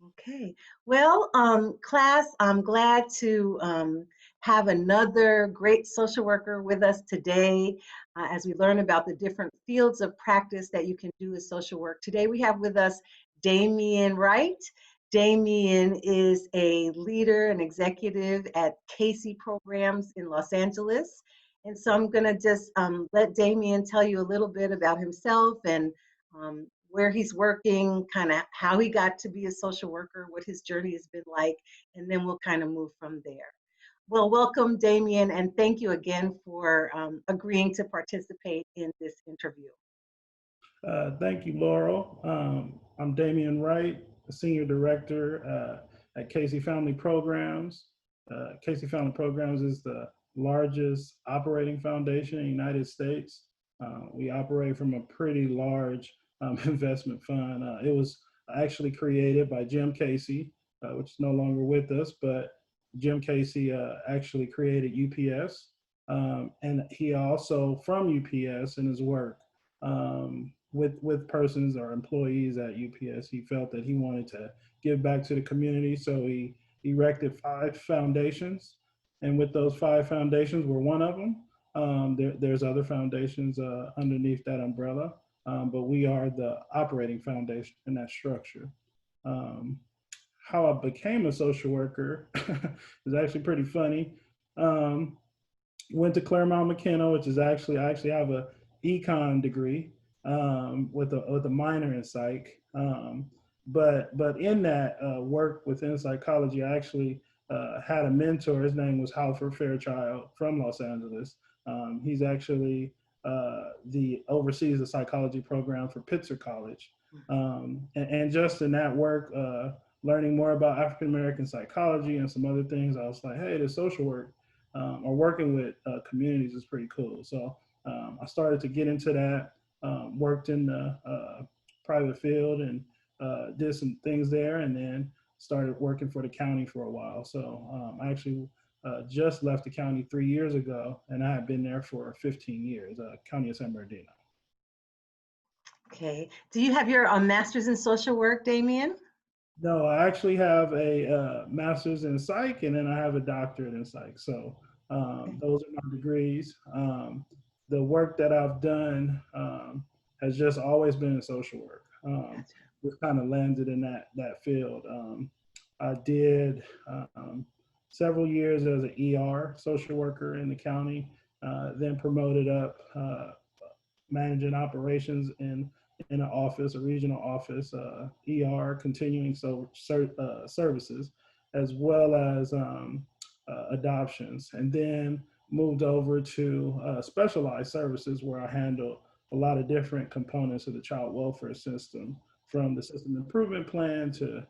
Okay. Well, class, I'm glad to have another great social worker with us today as we learn about the different fields of practice that you can do as social work. Today we have with us Damion Wright. Damion is a leader and executive at Casey Programs in Los Angeles. And so I'm going to just let Damion tell you a little bit about himself and where he's working, kind of how he got to be a social worker, what his journey has been like, and then we'll kind of move from there. Well, welcome, Damion, and thank you again for agreeing to participate in this interview. Thank you, Laurel. I'm Damion Wright, Senior Director at Casey Family Programs. Casey Family Programs is the largest operating foundation in the United States. We operate from a pretty large investment fund. It was actually created by Jim Casey, which is no longer with us, but Jim Casey actually created UPS. And he also, from UPS in his work, with persons or employees at UPS, he felt that he wanted to give back to the community. So he erected 5 foundations, and with those 5 foundations, we're one of them. There's other foundations underneath that umbrella, but we are the operating foundation in that structure. How I became a social worker is actually pretty funny. Went to Claremont McKenna, which is actually, I actually have a econ degree with a minor in psych. But in that work within psychology, I actually had a mentor. His name was Halford Fairchild from Los Angeles. He's actually oversees the psychology program for Pitzer College. And just in that work, learning more about African American psychology and some other things, I was like, hey, the social work or working with communities is pretty cool. So I started to get into that, worked in the private field and did some things there, and then started working for the county for a while. So I actually just left the county 3 years ago, and I have been there for 15 years, County of San Bernardino. Okay. Do you have your master's in social work, Damion? No, I actually have a master's in psych, and then I have a doctorate in psych. So those are my degrees. The work that I've done has just always been in social work. Just kind of landed in that field. I did several years as an ER social worker in the county, then promoted up managing operations in an office, a regional office, ER, continuing services, as well as adoptions, and then moved over to specialized services where I handle a lot of different components of the child welfare system, from the system improvement plan to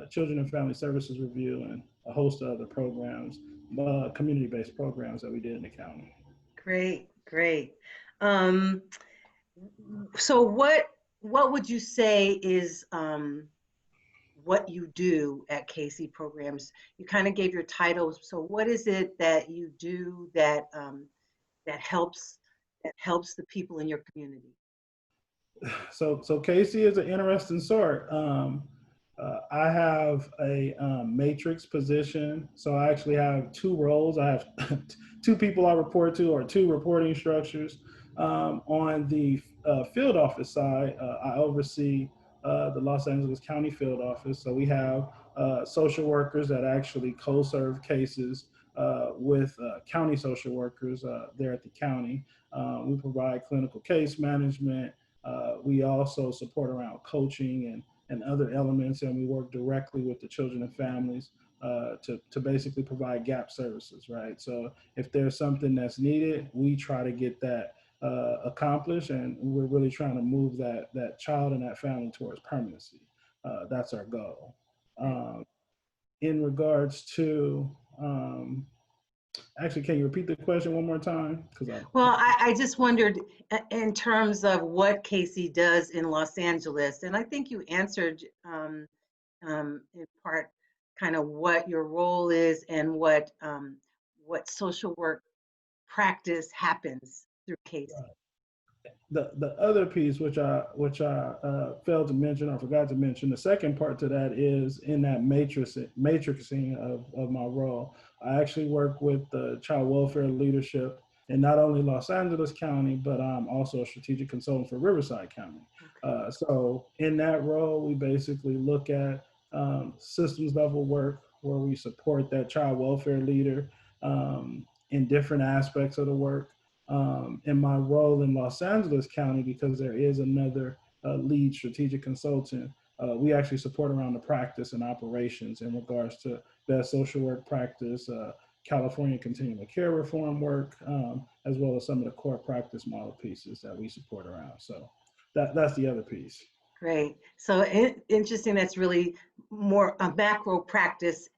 children and family services review and a host of other programs, community-based programs that we did in the county. Great, great. So what would you say is what you do at Casey Programs? You kind of gave your title. So what is it that you do that that helps the people in your community? So Casey is an interesting sort. I have a matrix position, so I actually have 2 roles. I have 2 people I report to, or 2 reporting structures. On the field office side, I oversee the Los Angeles County field office. So we have social workers that actually co-serve cases with county social workers there at the county. We provide clinical case management. We also support around coaching and other elements, and we work directly with the children and families to basically provide gap services, right? So if there's something that's needed, we try to get that accomplished, and we're really trying to move that child and that family towards permanency. That's our goal. In regards to, actually, can you repeat the question one more time? Well, I just wondered in terms of what Casey does in Los Angeles, and I think you answered in part kind of what your role is and what social work practice happens through Casey. the other piece, which I failed to mention or forgot to mention, the second part to that is in that matrixing of my role. I actually work with the child welfare leadership in not only Los Angeles County, but I'm also a strategic consultant for Riverside County. So in that role, we basically look at systems level work where we support that child welfare leader in different aspects of the work. In my role in Los Angeles County, because there is another lead strategic consultant, we actually support around the practice and operations in regards to best social work practice, California continuum of care reform work, as well as some of the core practice model pieces that we support around. So that's the other piece. Great. So interesting. That's really more a macro practice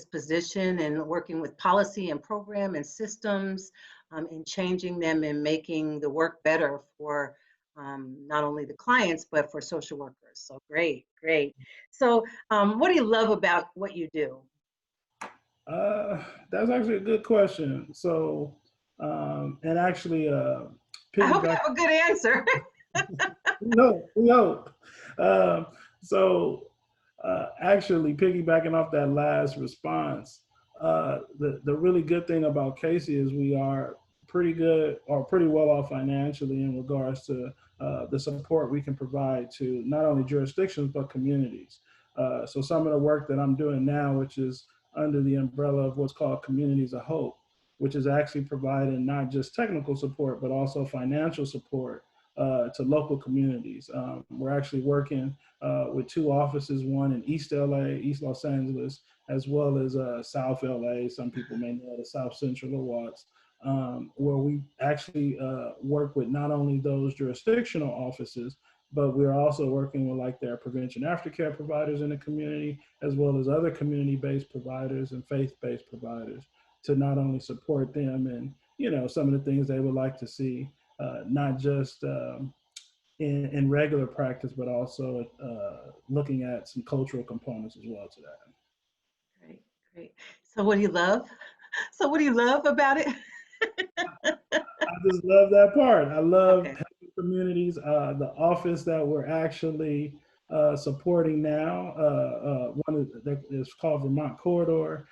position, and working with policy and program and systems, and changing them and making the work better for not only the clients, but for social workers. So great, great. So what do you love about what you do? That's actually a good question. So, and actually, I hope you piggyback. have a good answer. We hope. Um, so, actually, piggybacking off that last response, the really good thing about Casey is we are pretty good or pretty well off financially in regards to the support we can provide to not only jurisdictions but communities. So, some of the work that I'm doing now, which is under the umbrella of what's called Communities of Hope, which is actually providing not just technical support but also financial support to local communities. We're actually working with two offices, one in East LA, East Los Angeles, as well as South LA. Some people may know the South Central or Watts, where we actually work with not only those jurisdictional offices, but we're also working with like their prevention aftercare providers in the community, as well as other community-based providers and faith-based providers to not only support them and, you know, some of the things they would like to see, not just in regular practice, but also looking at some cultural components as well to that. Great, great. So what do you love? So what do you love about it? I just love that part. I love Okay. helping communities. The office that we're actually supporting now, one that is called Vermont Corridor.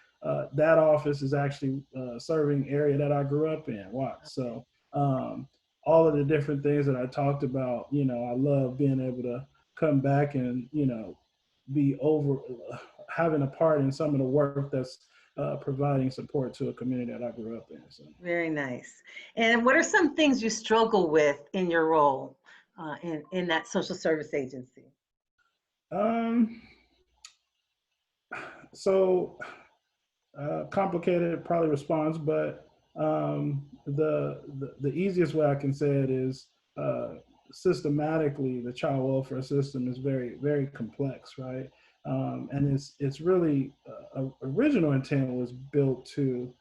That office is actually serving area that I grew up in, Watts. So all of the different things that I talked about, you know, I love being able to come back and, you know, be over having a part in some of the work that's providing support to a community that I grew up in. So. Very nice. And what are some things you struggle with in your role in that social service agency? Um, so complicated probably response, but the easiest way I can say it is systematically the child welfare system is very complex, right? And it's really original intent was built to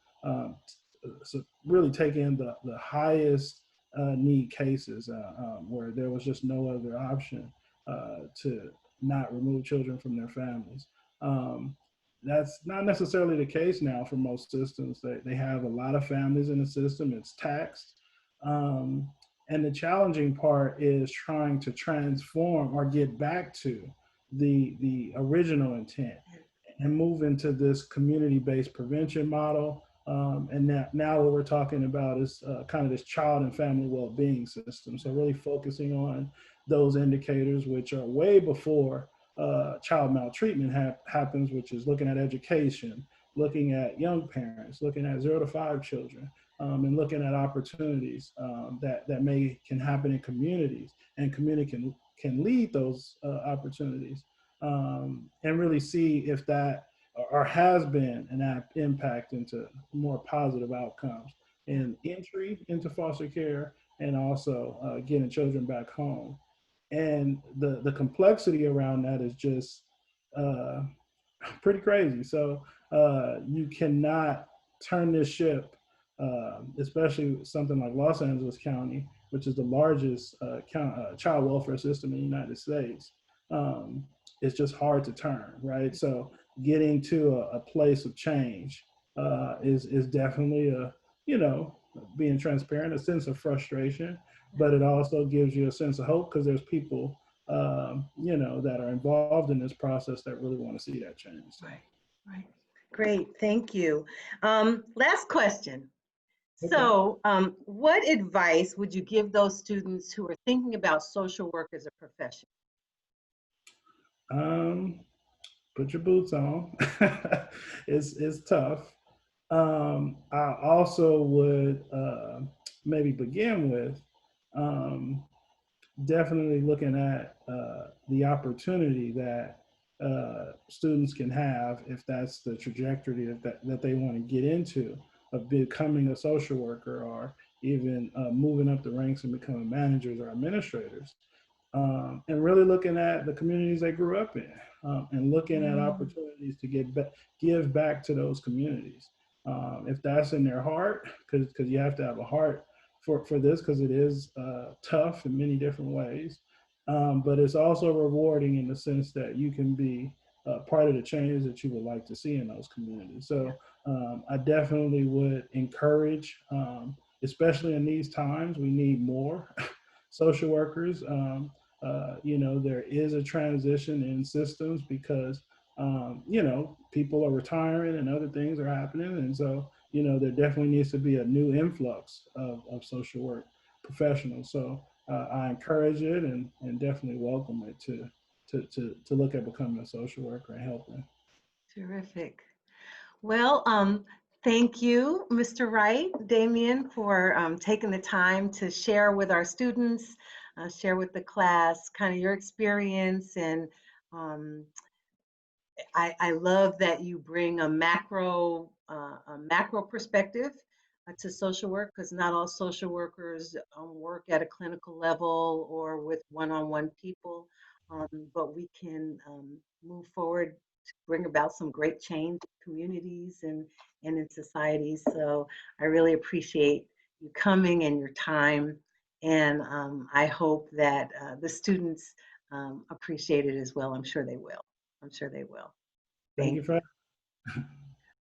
really take in the highest need cases where there was just no other option to not remove children from their families. Um, that's not necessarily the case now for most systems. They have a lot of families in the system, it's taxed. Um, and the challenging part is trying to transform or get back to the original intent and move into this community-based prevention model. And now what we're talking about is kind of this child and family well-being system. So really focusing on those indicators, which are way before child maltreatment happens, which is looking at education, looking at young parents, looking at 0 to 5 children, and looking at opportunities that can happen in communities, and community can lead those opportunities, and really see if that or has been an impact into more positive outcomes in entry into foster care and also getting children back home. And the complexity around that is just uh, pretty crazy. So you cannot turn this ship, especially something like Los Angeles County, which is the largest child welfare system in the United States. Um, it's just hard to turn, right? So getting to a place of change is definitely a, you know, being transparent, a sense of frustration, but it also gives you a sense of hope because there's people, you know, that are involved in this process that really want to see that change. So. Right, right. Great, thank you. Last question. Okay. So, what advice would you give those students who are thinking about social work as a profession? Um, put your boots on. It's tough. I also would maybe begin with um, definitely looking at the opportunity that students can have if that's the trajectory that they want to get into of becoming a social worker or even moving up the ranks and becoming managers or administrators. And really looking at the communities they grew up in and looking at Mm, opportunities to give back to those communities. If that's in their heart, because you have to have a heart for this, because it is tough in many different ways. But it's also rewarding in the sense that you can be part of the change that you would like to see in those communities. yeah, So I definitely would encourage, especially in these times, we need more social workers. You know, there is a transition in systems because, you know, people are retiring and other things are happening. And so, you know, there definitely needs to be a new influx of social work professionals. So I encourage it and definitely welcome it to look at becoming a social worker and helping. terrific. Well, thank you, Mr. Wright, Damion, for taking the time to share with our students, share with the class, kind of your experience. And um, I love that you bring a macro perspective to social work, because not all social workers work at a clinical level or with one-on-one people, but we can move forward to bring about some great change in communities and in societies. So I really appreciate you coming and your time, and I hope that the students appreciate it as well. I'm sure they will. I'm sure they will. Thank Thank you for you.